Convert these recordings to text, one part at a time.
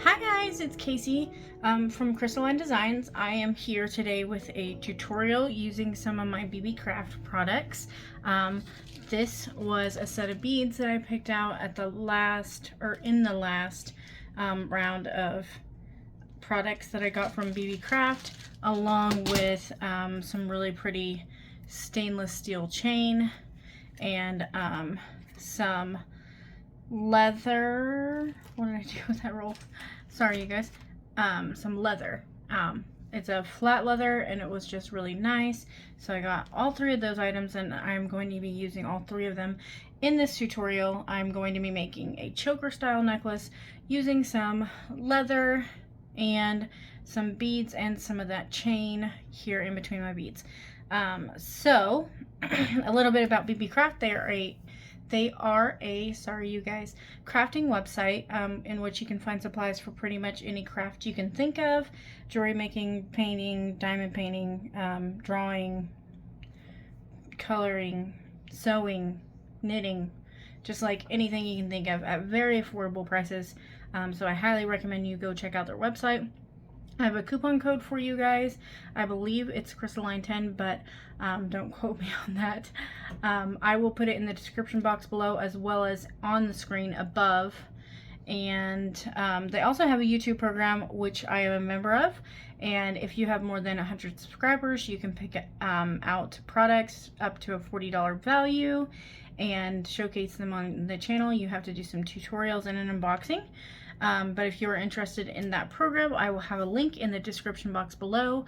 Hi guys, it's Casey from Crystalline Designs. I am here today with a tutorial using some of my Beebeecraft products. This was a set of beads that I picked out at the last round of products that I got from Beebeecraft, along with some really pretty stainless steel chain and some leather. What did I do with that roll? Sorry, you guys. Some leather. It's a flat leather and it was just really nice. So I got all three of those items and I'm going to be using all three of them in this tutorial. I'm going to be making a choker style necklace using some leather and some beads and some of that chain here in between my beads. So a little bit about Beebeecraft. They are a, sorry you guys, crafting website in which you can find supplies for pretty much any craft you can think of. Jewelry making, painting, diamond painting, drawing, coloring, sewing, knitting, just like anything you can think of at very affordable prices. So I highly recommend you go check out their website. I have a coupon code for you guys. I believe it's Crystalline 10, but don't quote me on that. I will put it in the description box below as well as on the screen above. And they also have a YouTube program, which I am a member of. And if you have more than 100 subscribers, you can pick out products up to a $40 value and showcase them on the channel. You have to do some tutorials and an unboxing. But if you are interested in that program, I will have a link in the description box below.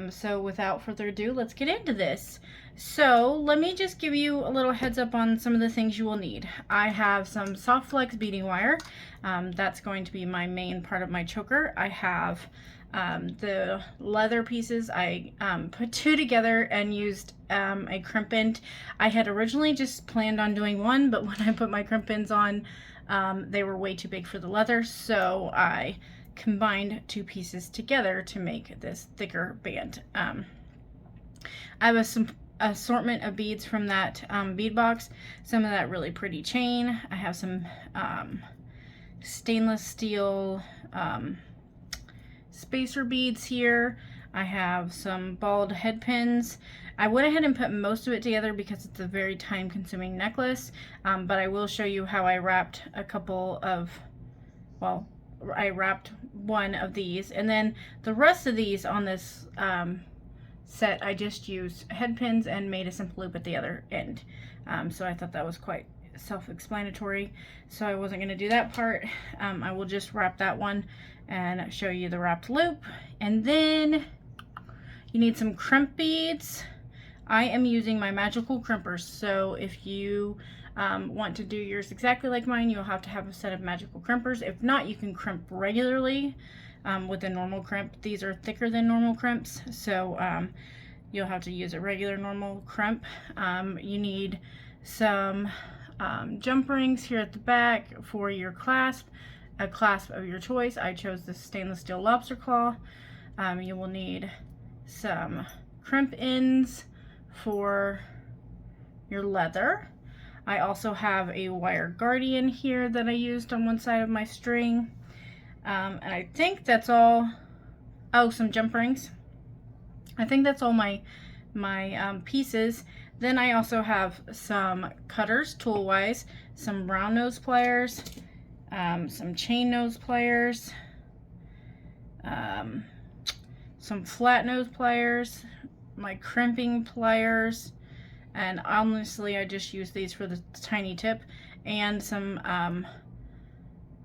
So without further ado, let's get into this. So let me just give you a little heads up on some of the things you will need. I have some soft flex beading wire. That's going to be my main part of my choker. I have the leather pieces. I put two together and used a crimp end. I had originally just planned on doing one, but when I put my crimp ends on, they were way too big for the leather, so I combined two pieces together to make this thicker band. I have some assortment of beads from that bead box, some of that really pretty chain. I have some stainless steel spacer beads here. I have some balled head pins. I went ahead and put most of it together because it's a very time-consuming necklace, but I will show you how I wrapped a couple of, well, I wrapped one of these, and then the rest of these on this set, I just used head pins and made a simple loop at the other end. So I thought that was quite self-explanatory, so I wasn't going to do that part. I will just wrap that one and show you the wrapped loop. And then you need some crimp beads. I am using my magical crimpers, so if you want to do yours exactly like mine, you'll have to have a set of magical crimpers. If not, you can crimp regularly with a normal crimp. These are thicker than normal crimps, so you'll have to use a regular normal crimp. You need some jump rings here at the back for your clasp, a clasp of your choice. I chose the stainless steel lobster claw. You will need some crimp ends for your leather. I also have a wire guardian here that I used on one side of my string. And I think that's all. Oh, some jump rings. I think that's all my pieces. Then I also have some cutters, tool-wise, some round nose pliers, some chain nose pliers, some flat nose pliers, my crimping pliers, and honestly I just use these for the tiny tip, and some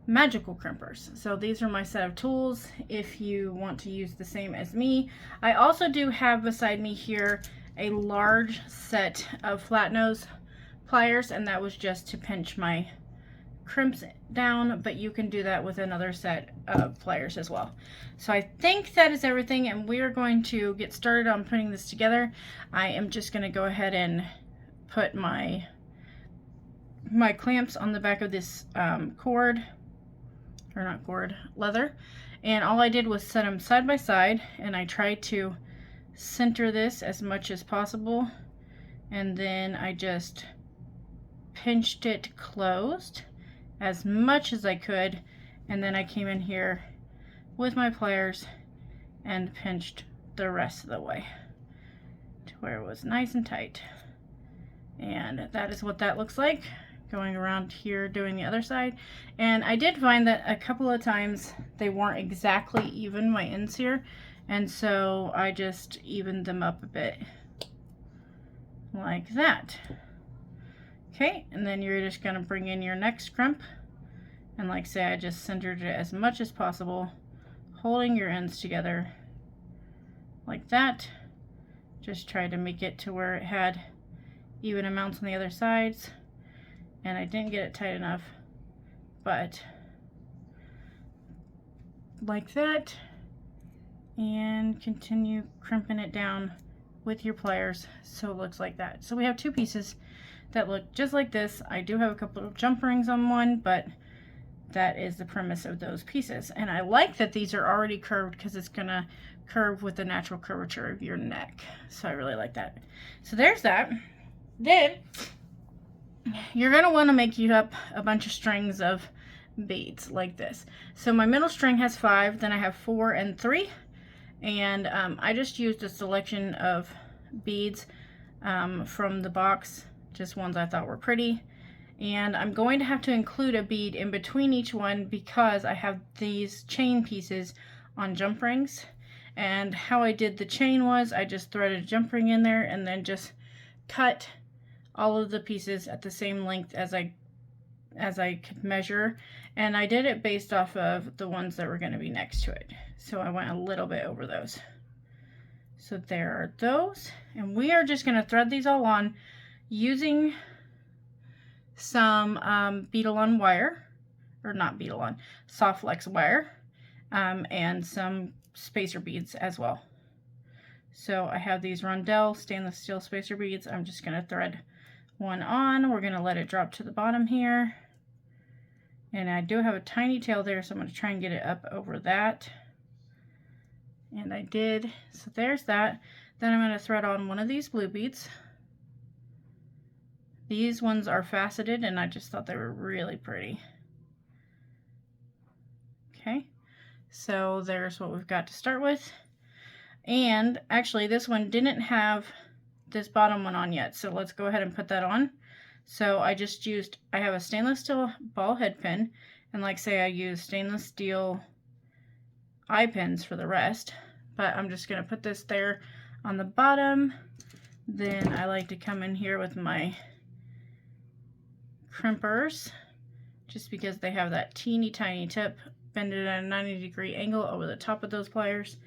magical crimpers. So these are my set of tools if you want to use the same as me. I also do have beside me here a large set of flat nose pliers, and that was just to pinch my crimps down, but you can do that with another set of pliers as well. So I think that is everything, and we are going to get started on putting this together. I am just going to go ahead and put my clamps on the back of this leather, and all I did was set them side by side, and I tried to center this as much as possible, and then I just pinched it closed as much as I could, and then I came in here with my pliers and pinched the rest of the way to where it was nice and tight. And that is what that looks like, going around here doing the other side. And I did find that a couple of times they weren't exactly even, my ends here, and so I just evened them up a bit like that. Okay, and then you're just going to bring in your next crimp, and like say, I just centered it as much as possible, holding your ends together like that. Just try to make it to where it had even amounts on the other sides, and I didn't get it tight enough, but like that, and continue crimping it down with your pliers so it looks like that. So we have two pieces that look just like this. I do have a couple of jump rings on one, but that is the premise of those pieces. And I like that these are already curved because it's gonna curve with the natural curvature of your neck. So I really like that. So there's that. Then you're gonna want to make you up a bunch of strings of beads like this. So my middle string has 5, then I have 4 and 3, and I just used a selection of beads from the box, just ones I thought were pretty. And I'm going to have to include a bead in between each one because I have these chain pieces on jump rings. And how I did the chain was I just threaded a jump ring in there and then just cut all of the pieces at the same length as I could measure, and I did it based off of the ones that were going to be next to it. So I went a little bit over those. So there are those, and we are just going to thread these all on using some beadle-on wire, or not beadle-on, soft flex wire, and some spacer beads as well. So I have these Rondell stainless steel spacer beads. I'm just going to thread one on. We're going to let it drop to the bottom here. And I do have a tiny tail there, so I'm going to try and get it up over that. And I did. So there's that. Then I'm going to thread on one of these blue beads. These ones are faceted, and I just thought they were really pretty. Okay, so there's what we've got to start with. And actually, this one didn't have this bottom one on yet, so let's go ahead and put that on. So I have a stainless steel ball head pin, and like say I use stainless steel eye pins for the rest, but I'm just going to put this there on the bottom. Then I like to come in here with my crimpers, just because they have that teeny tiny tip, bend it at a 90-degree angle over the top of those pliers,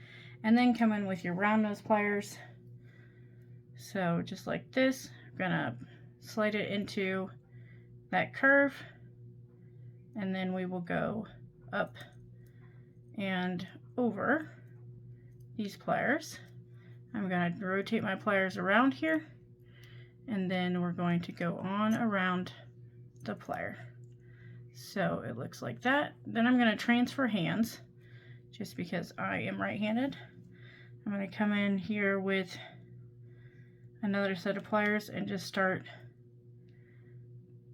and then come in with your round nose pliers. So just like this, I'm gonna slide it into that curve, and then we will go up and over these pliers. I'm gonna rotate my pliers around here, and then we're going to go on around the plier. So it looks like that. Then I'm gonna transfer hands, just because I am right-handed. I'm going to come in here with another set of pliers and just start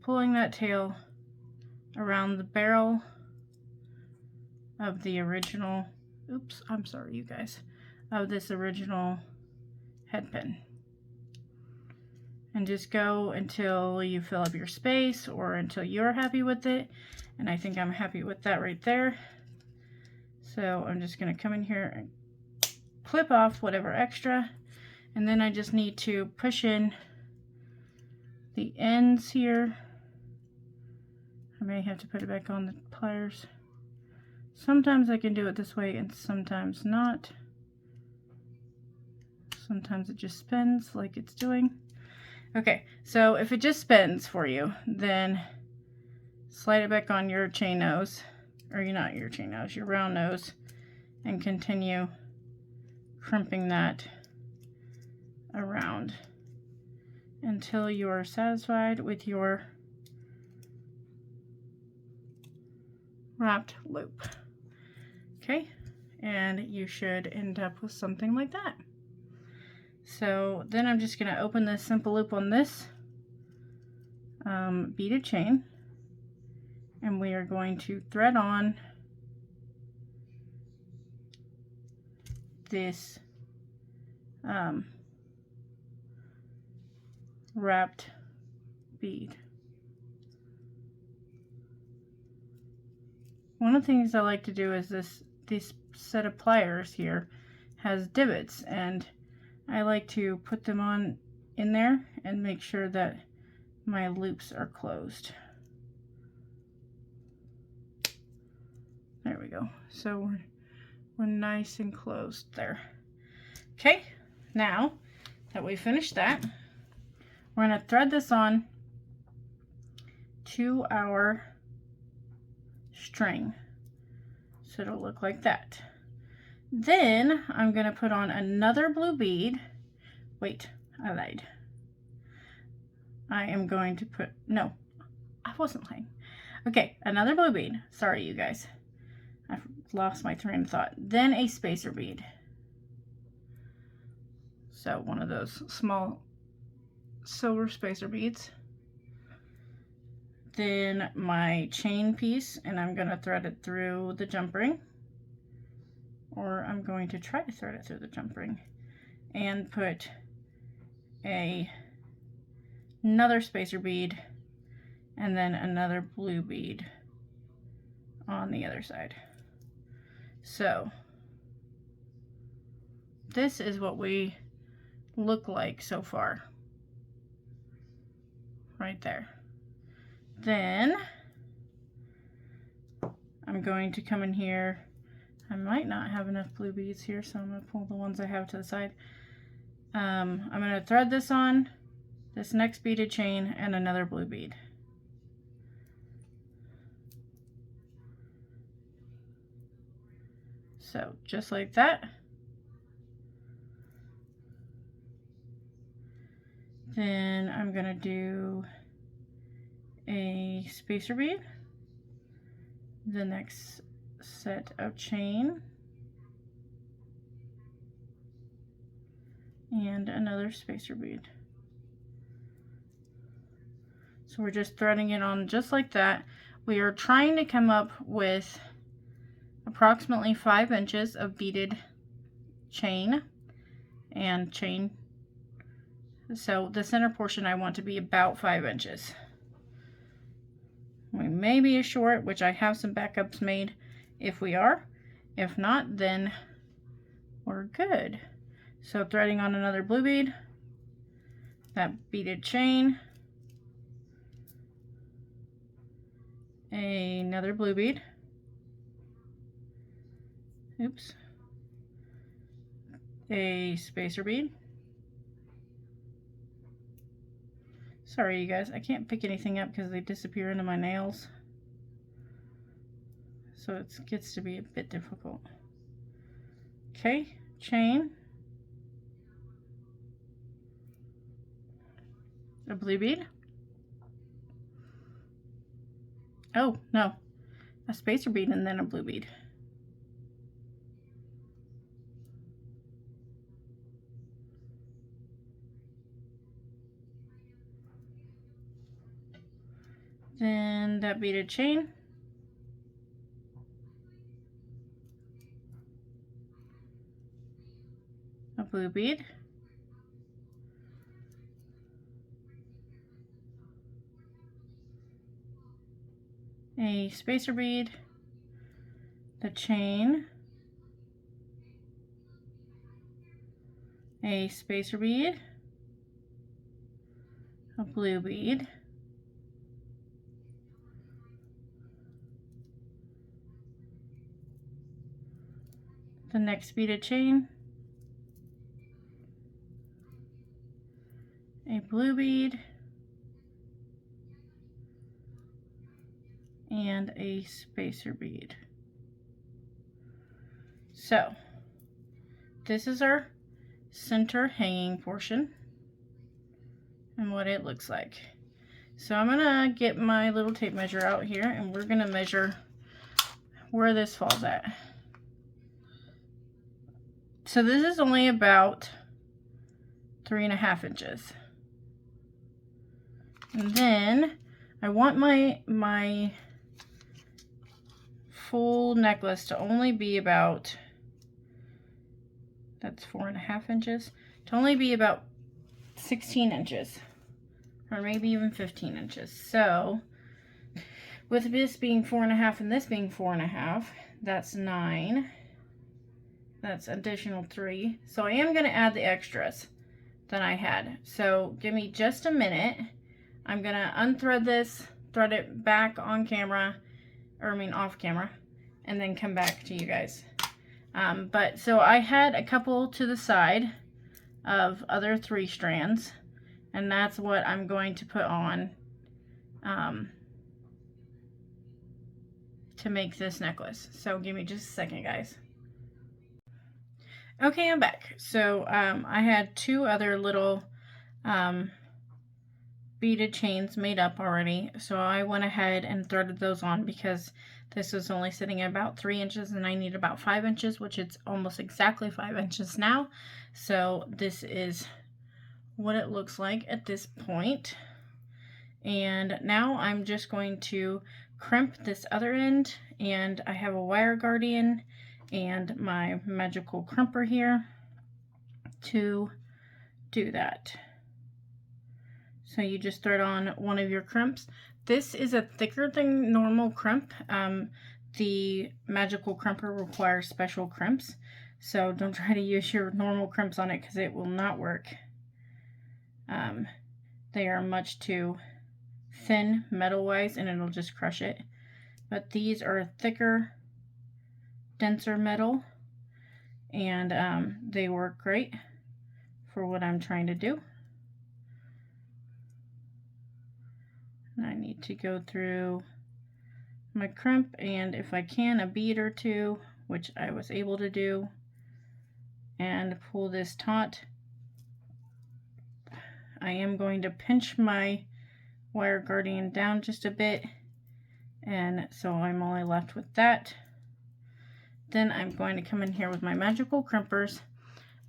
pulling that tail around the barrel of the original, oops, I'm sorry you guys, of this original head pin. And just go until you fill up your space or until you're happy with it. And I think I'm happy with that right there. So I'm just going to come in here and clip off whatever extra, and then I just need to push in the ends here. I may have to put it back on the pliers. Sometimes I can do it this way and sometimes not. Sometimes it just spins like it's doing. Okay, so if it just spins for you, then slide it back on your chain nose, or not your chain nose, your round nose, and continue crimping that around until you are satisfied with your wrapped loop. Okay, and you should end up with something like that. So then I'm just going to open this simple loop on this beaded chain, and we are going to thread on this wrapped bead. One of the things I like to do is this set of pliers here has divots, and I like to put them on in there and make sure that my loops are closed. There we go. So we're nice and closed there. Okay, now that we finished that, we're going to thread this on to our string. So it'll look like that. Then I'm going to put on another blue bead. Wait, I lied. I am going to put, no, I wasn't lying. Okay, another blue bead. Sorry, you guys. I've lost my train of thought. Then a spacer bead. So one of those small silver spacer beads. Then my chain piece, and I'm going to thread it through the jump ring, or I'm going to try to thread it through the jump ring, and put another spacer bead and then another blue bead on the other side. So this is what we look like so far, right there. Then I'm going to come in here. I might not have enough blue beads here, so I'm going to pull the ones I have to the side. I'm going to thread this on, this next beaded chain, and another blue bead. So just like that. Then I'm going to do a spacer bead, the next set of chain, and another spacer bead. So we're just threading it on just like that. We are trying to come up with approximately 5 inches of beaded chain and chain. So the center portion I want to be about 5 inches. We may be short, which I have some backups made if we are. If not, then we're good. So threading on another blue bead, that beaded chain, another blue bead, oops, a spacer bead. Sorry, you guys, I can't pick anything up because they disappear into my nails. So it gets to be a bit difficult. Okay, chain, a blue bead. Oh, no, a spacer bead and then a blue bead. Then that beaded chain, a blue bead, a spacer bead, the chain, a spacer bead, a blue bead, the next beaded chain, a blue bead, and a spacer bead. So this is our center hanging portion and what it looks like. So I'm gonna get my little tape measure out here and we're gonna measure where this falls at. So this is only about 3.5 inches. And then I want my full necklace to only be about That's 4.5 inches, to only be about 16 inches, or maybe even 15 inches. So with this being 4.5 and this being 4.5, that's 9. That's additional 3. So I am going to add the extras that I had. So give me just a minute. I'm going to unthread this, thread it back on camera, or I mean off camera, and then come back to you guys. But so I had a couple to the side of other 3 strands, and that's what I'm going to put on to make this necklace. So give me just a second, guys. Okay, I'm back. So I had 2 other little beaded chains made up already, so I went ahead and threaded those on because this was only sitting at about 3 inches and I need about 5 inches, which it's almost exactly 5 inches now. So this is what it looks like at this point. And now I'm just going to crimp this other end, and I have a wire guardian and my magical crimper here to do that. So you just thread on one of your crimps. This is a thicker than normal crimp. The magical crimper requires special crimps, so don't try to use your normal crimps on it because it will not work. They are much too thin metal-wise and it'll just crush it. But these are a thicker, denser metal, and they work great for what I'm trying to do. And I need to go through my crimp and, if I can, a bead or 2, which I was able to do, and pull this taut. I am going to pinch my wire guardian down just a bit, and so I'm only left with that. Then I'm going to come in here with my magical crimpers.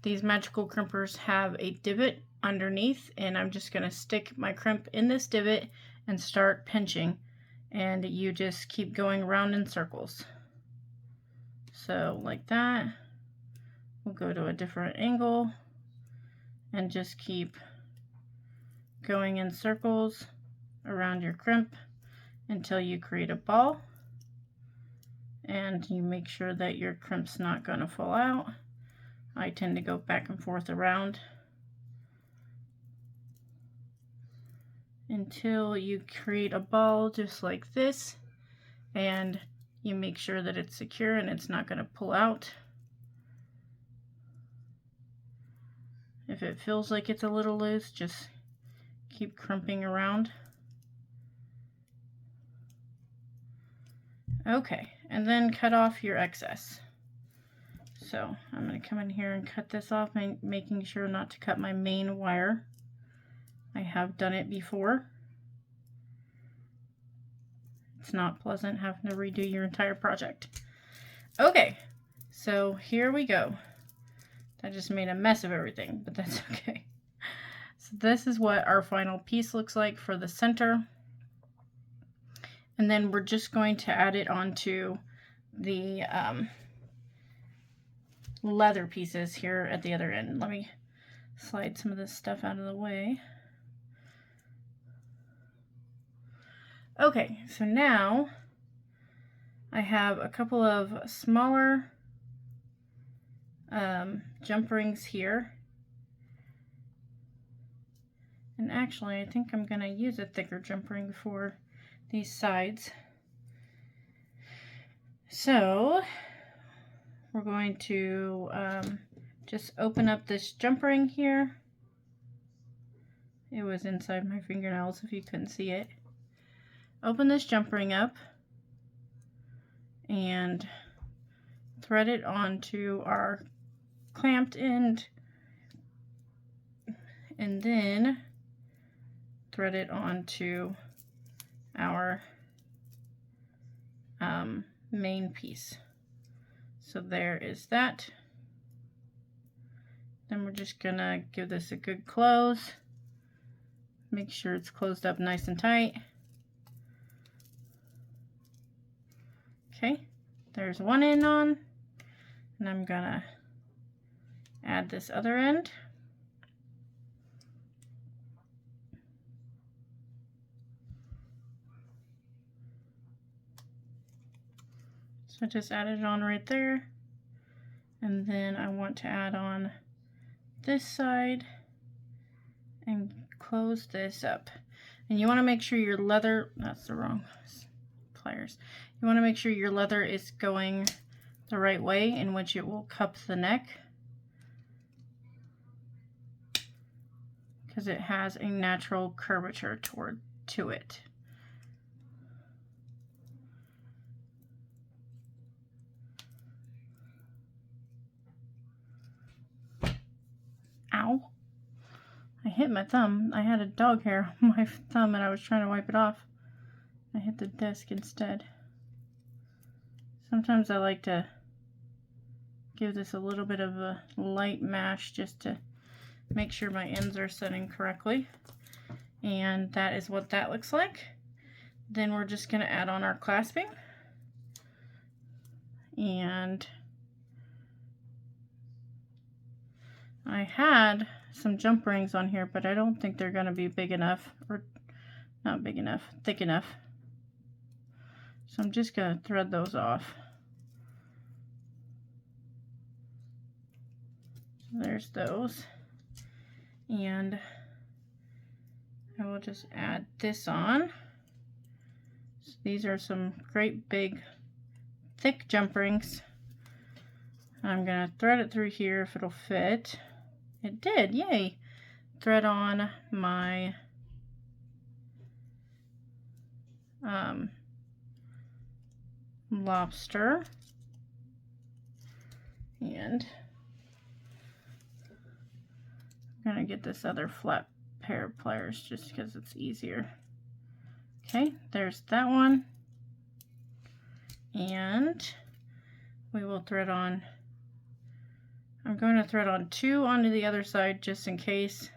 These magical crimpers have a divot underneath, and I'm just going to stick my crimp in this divot and start pinching, and you just keep going around in circles. So like that. We'll go to a different angle and just keep going in circles around your crimp until you create a ball, and you make sure that your crimp's not going to fall out. I tend to go back and forth around until you create a ball just like this, and you make sure that it's secure and it's not going to pull out. If it feels like it's a little loose, just keep crimping around. Okay, and then cut off your excess. So I'm going to come in here and cut this off, making sure not to cut my main wire. I have done it before. It's not pleasant having to redo your entire project. Okay, so here we go. I just made a mess of everything, but that's okay. So this is what our final piece looks like for the center. And then we're just going to add it onto the leather pieces here at the other end. Let me slide some of this stuff out of the way. Okay, so now I have a couple of smaller jump rings here. And actually, I think I'm going to use a thicker jump ring for these sides. So we're going to just open up this jump ring here. It was inside my fingernails if you couldn't see it. Open this jump ring up and thread it onto our clamped end, and then thread it onto our main piece. So there is that. Then we're just gonna give this a good close. Make sure it's closed up nice and tight. Okay, there's one end on, and I'm gonna add this other end. So just added it on right there. And then I want to add on this side and close this up. And you want to make sure your leather, that's the wrong pliers. You want to make sure your leather is going the right way in which it will cup the neck, because it has a natural curvature to it. Ow. I hit my thumb. I had a dog hair on my thumb and I was trying to wipe it off. I hit the desk instead. Sometimes I like to give this a little bit of a light mash just to make sure my ends are setting correctly. And that is what that looks like. Then we're just going to add on our clasping. And I had some jump rings on here, but I don't think they're going to be big enough, or not big enough, thick enough. So I'm just going to thread those off. So there's those. And I will just add this on. So these are some great big thick jump rings. I'm going to thread it through here if it'll fit. It did, yay! Thread on my lobster, and I'm going to get this other flat pair of pliers just because it's easier. Okay, there's that one, and we will thread on. I'm going to thread on 2 onto the other side just in case.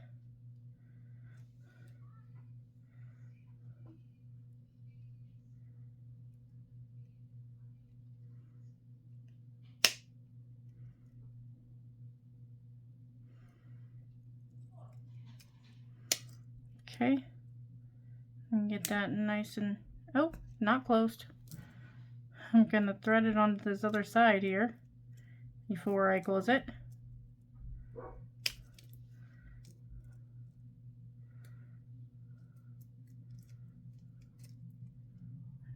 Okay, and get that nice and, oh, not closed. I'm going to thread it onto this other side here before I close it.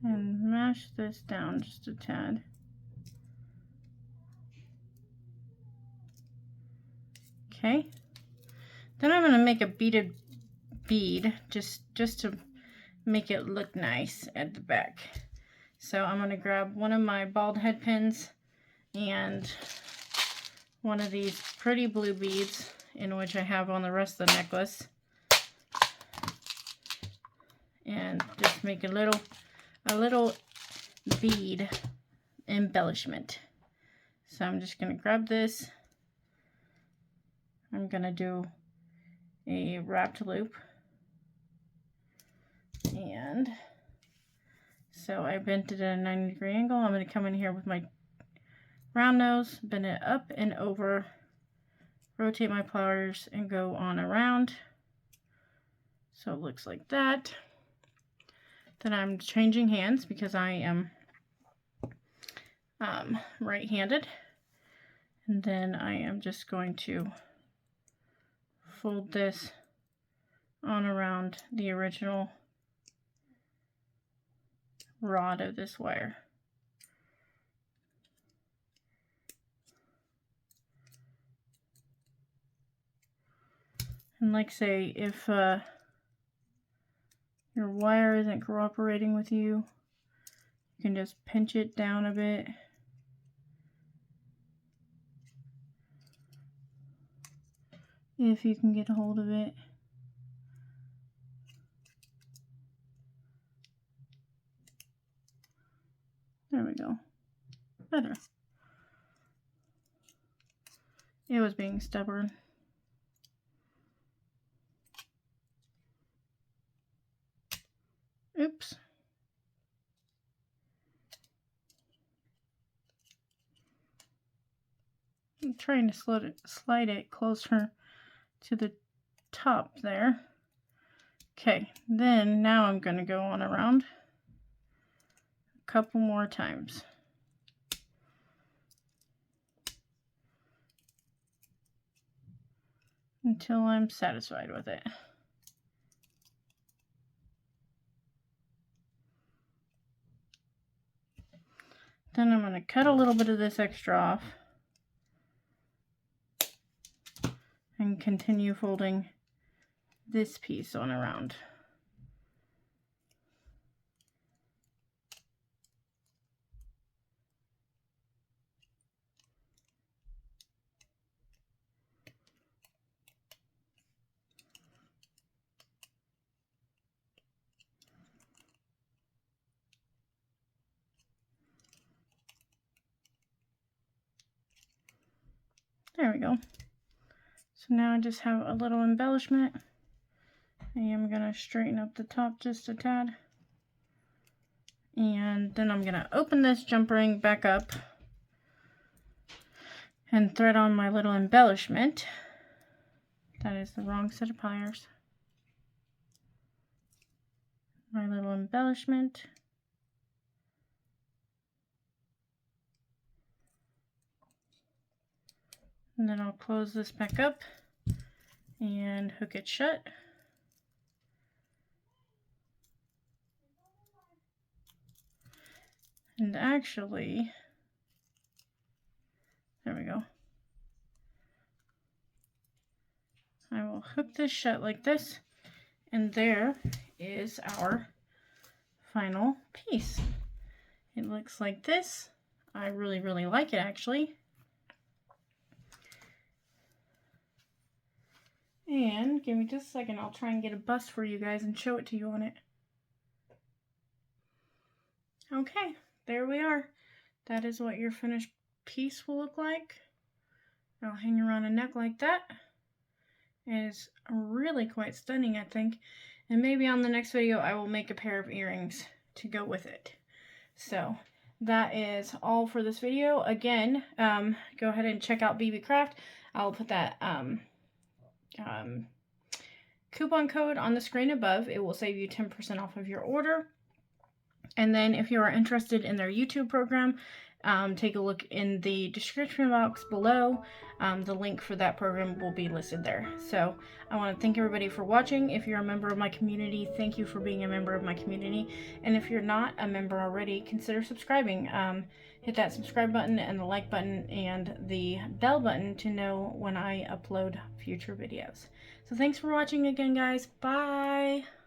And mash this down just a tad. Okay. Then I'm going to make a beaded bead just to make it look nice at the back. So I'm going to grab one of my bald head pins and one of these pretty blue beads, in which I have on the rest of the necklace, and just make a little bead embellishment. So I'm just going to grab this. I'm going to do a wrapped loop, and so I bent it at a 90-degree angle. I'm going to come in here with my round nose, bend it up and over, rotate my pliers, and go on around. So it looks like that. Then I'm changing hands because I am right-handed. And then I am just going to fold this on around the original rod of this wire. And like say, if your wire isn't cooperating with you, you can just pinch it down a bit. If you can get a hold of it. There we go. Better. It was being stubborn. Oops. trying to slide it closer to the top there. Okay, then now I'm going to go on around a couple more times. Until I'm satisfied with it. Then I'm going to cut a little bit of this extra off and continue folding this piece on around. There we go. So now I just have a little embellishment. I am going to straighten up the top just a tad. And then I'm going to open this jump ring back up and thread on my little embellishment. That is the wrong set of pliers. My little embellishment. And then I'll close this back up and hook it shut. And actually, there we go. I will hook this shut like this, and there is our final piece. It looks like this. I really, really like it actually. And give me just a second, I'll try and get a bust for you guys and show it to you on it. Okay, there we are. That is what your finished piece will look like. I'll hang around a neck like that. It is really quite stunning, I think. And maybe on the next video I will make a pair of earrings to go with it. So that is all for this video. Again, go ahead and check out Beebeecraft. I'll put that coupon code on the screen above. It will save you 10% off of your order. And then if you are interested in their YouTube program, take a look in the description box below. The link for that program will be listed there. So I want to thank everybody for watching. If you're a member of my community, thank you for being a member of my community. And if you're not a member already, consider subscribing. Hit that subscribe button and the like button and the bell button to know when I upload future videos. So thanks for watching again, guys. Bye!